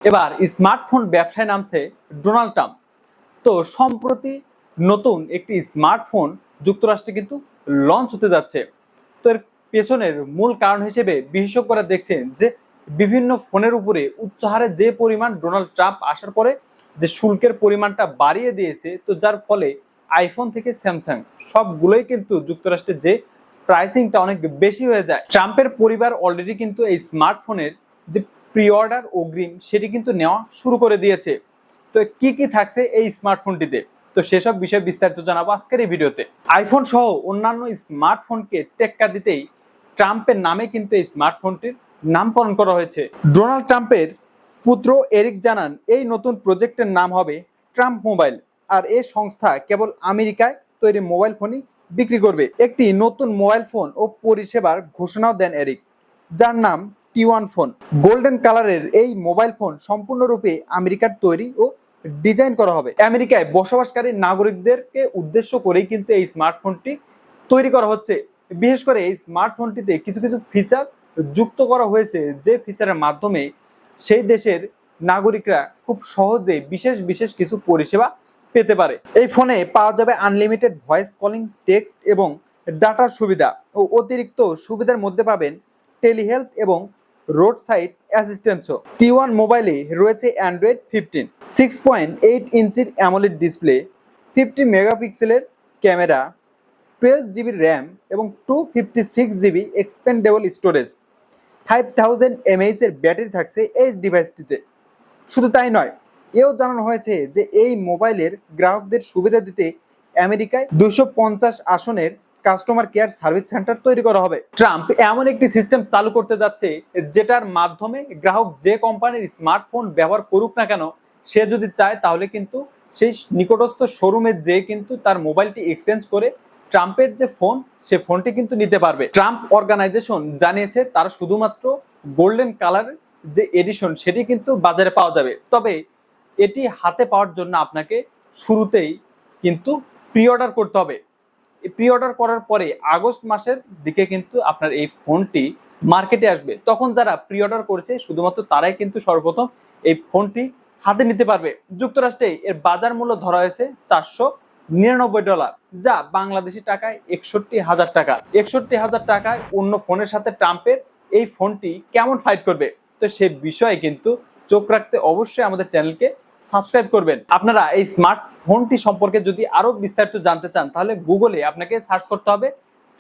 এবার স্মার্টফোন ব্যবসায় নামছে ডোনাল্ড ট্রাম্প। তো সম্প্রতি নতুন একটি স্মার্টফোন যুক্তরাষ্ট্রে কিন্তু লঞ্চ হতে যাচ্ছে। তো এর পেছনের মূল কারণ হিসেবে বিশেষজ্ঞরা দেখছেন যে বিভিন্ন ফোনের উপরে উচ্চ হারে যে পরিমাণ ডোনাল্ড ট্রাম্প আসার পরে যে শুল্কের পরিমাণটা বাড়িয়ে দিয়েছে, তো যার ফলে আইফোন থেকে স্যামসাং সবগুলোই কিন্তু যুক্তরাষ্ট্রের যে প্রাইসিংটা অনেক বেশি হয়ে যায়। ট্রাম্পের পরিবার অলরেডি কিন্তু এই স্মার্টফোনের যে প্রি অর্ডার অগ্রিম সেটি কিন্তু নেওয়া শুরু করে দিয়েছে। তো কি কি থাকছে এই স্মার্টফোনটিতে, তো সেসব বিষয়ে বিস্তারিত জানাবো আজকের এই ভিডিওতে। আইফোন সহ অন্যান্য স্মার্টফোনকে টেক্কা দিতেই ট্রাম্পের নামে কিন্তু এই স্মার্টফোনটির নামকরণ করা হয়েছে। ডোনাল্ড ট্রাম্পের পুত্র এরিক জানান এই নতুন প্রজেক্টের নাম হবে ট্রাম্প মোবাইল, আর এই সংস্থা কেবল আমেরিকায় তৈরি মোবাইল ফোনই বিক্রি করবে। একটি নতুন মোবাইল ফোন ও পরিষেবার ঘোষণাও দেন এরিক, যার নাম T1 ফোন। গোল্ডেন কালারের এই মোবাইল ফোন সম্পূর্ণরূপে আমেরিকার তৈরি ও ডিজাইন করা হবে। আমেরিকায় বসবাসকারী নাগরিকদেরকে উদ্দেশ্য করেই কিন্তু এই স্মার্টফোনটি তৈরি করা হচ্ছে। বিশেষ করে এই স্মার্টফোনটিতে কিছু কিছু ফিচার যুক্ত করা হয়েছে, যে ফিচারের মাধ্যমে সেই দেশের নাগরিকরা খুব সহজে বিশেষ বিশেষ কিছু পরিষেবা পেতে পারে। এই ফোনে পাওয়া যাবে আনলিমিটেড ভয়েস কলিং, টেক্সট এবং ডাটার সুবিধা, ও অতিরিক্ত সুবিধার মধ্যে পাবেন টেলিহেলথ এবং রোড সাইড অ্যাসিস্ট্যান্সও। T1 মোবাইলে রয়েছে অ্যান্ড্রয়েড 15, 6.8 ইঞ্চির অ্যামোলেড ডিসপ্লে, 50 মেগাপিক্সেলের ক্যামেরা, 12 জিবি র্যাম এবং 256 জিবি এক্সপেন্ডেবল স্টোরেজ, 5000 mAh এর ব্যাটারি থাকছে এই ডিভাইসটিতে। শুধু তাই নয়, এও জানানো হয়েছে যে এই মোবাইলের গ্রাহকদের সুবিধা দিতে আমেরিকায় 250 আসনের কাস্টমার কেয়ার সার্ভিস সেন্টার তৈরি করা হবে। ট্রাম্প এমন একটি সিস্টেম চালু করতে যাচ্ছে যেটার মাধ্যমে গ্রাহক যে কোম্পানির স্মার্টফোন ব্যবহার করুক না কেন, সে যদি চায় তাহলে কিন্তু সেই নিকটস্থ শোরুমে যে কিন্তু তার মোবাইলটি এক্সচেঞ্জ করে ট্রাম্পের যে ফোন, সে ফোনটি কিন্তু নিতে পারবে। ট্রাম্প অর্গানাইজেশন জানিয়েছে তারা শুধুমাত্র গোল্ডেন কালার যে এডিশন সেটি কিন্তু বাজারে পাওয়া যাবে, তবে এটি হাতে পাওয়ার জন্য আপনাকে শুরুতেই কিন্তু প্রি অর্ডার করতে হবে। প্রি অর্ডার করার পরে আগস্ট মাসের দিকে কিন্তু আপনার এই ফোনটি মার্কেটে আসবে। তখন যারা প্রি অর্ডার করেছে শুধুমাত্র তারাই কিন্তু সর্বপ্রথম এই ফোনটি হাতে নিতে পারবে। যুক্তরাষ্ট্রে এর বাজার মূল্য ধরা হয়েছে $499, যা বাংলাদেশি টাকায় 61,000 টাকা। 61,000 টাকায় অন্য ফোনের সাথে ট্রাম্পের এই ফোনটি কেমন ফাইট করবে, তো সে বিষয়ে কিন্তু চোখ রাখতে অবশ্যই আমাদের চ্যানেলকে সাবস্ক্রাইব করবেন। আপনারা এই স্মার্টফোনটি সম্পর্কে যদি আরো বিস্তারিত জানতে চান, তাহলে গুগলে আপনাকে সার্চ করতে হবে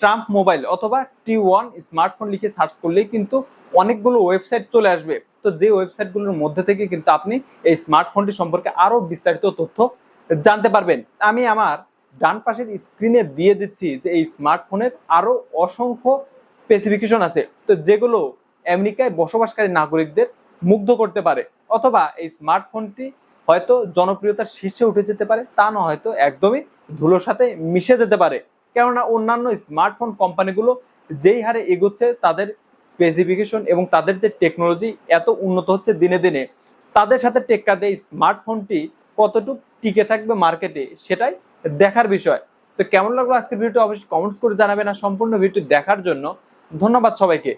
ট্রাম্প মোবাইল অথবা T1 স্মার্টফোন লিখে সার্চ করলেই কিন্তু অনেকগুলো ওয়েবসাইট চলে আসবে। তো যে ওয়েবসাইটগুলোর মধ্যে থেকে কিন্তু আপনি এই স্মার্টফোনটি সম্পর্কে আরো বিস্তারিত তথ্য জানতে পারবেন। আমি আমার ডান পাশের স্ক্রিনে দিয়ে দিচ্ছি যে এই স্মার্টফোনের আরো অসংখ্য স্পেসিফিকেশন আছে, তো যেগুলো আমেরিকায় বসবাসকারী নাগরিকদের মুগ্ধ করতে পারে। অথবা এই স্মার্টফোনটি হয়তো জনপ্রিয়তার শীর্ষে উঠে যেতে পারে, তা না হয়তো একদমই ধুলোর সাথে মিশে যেতে পারে। কেননা অন্যান্য স্মার্টফোন কোম্পানিগুলো যেই হারে এগোচ্ছে, তাদের স্পেসিফিকেশন এবং তাদের যে টেকনোলজি এত উন্নত হচ্ছে দিনে দিনে, তাদের সাথে টেক্কা দিয়ে স্মার্টফোনটি কতটুকু টিকে থাকবে মার্কেটে, সেটাই দেখার বিষয়। তো কেমন লাগলো আজকের ভিডিওটি অবশ্যই কমেন্টস করে জানাবেন। আর সম্পূর্ণ ভিডিওটি দেখার জন্য ধন্যবাদ সবাইকে।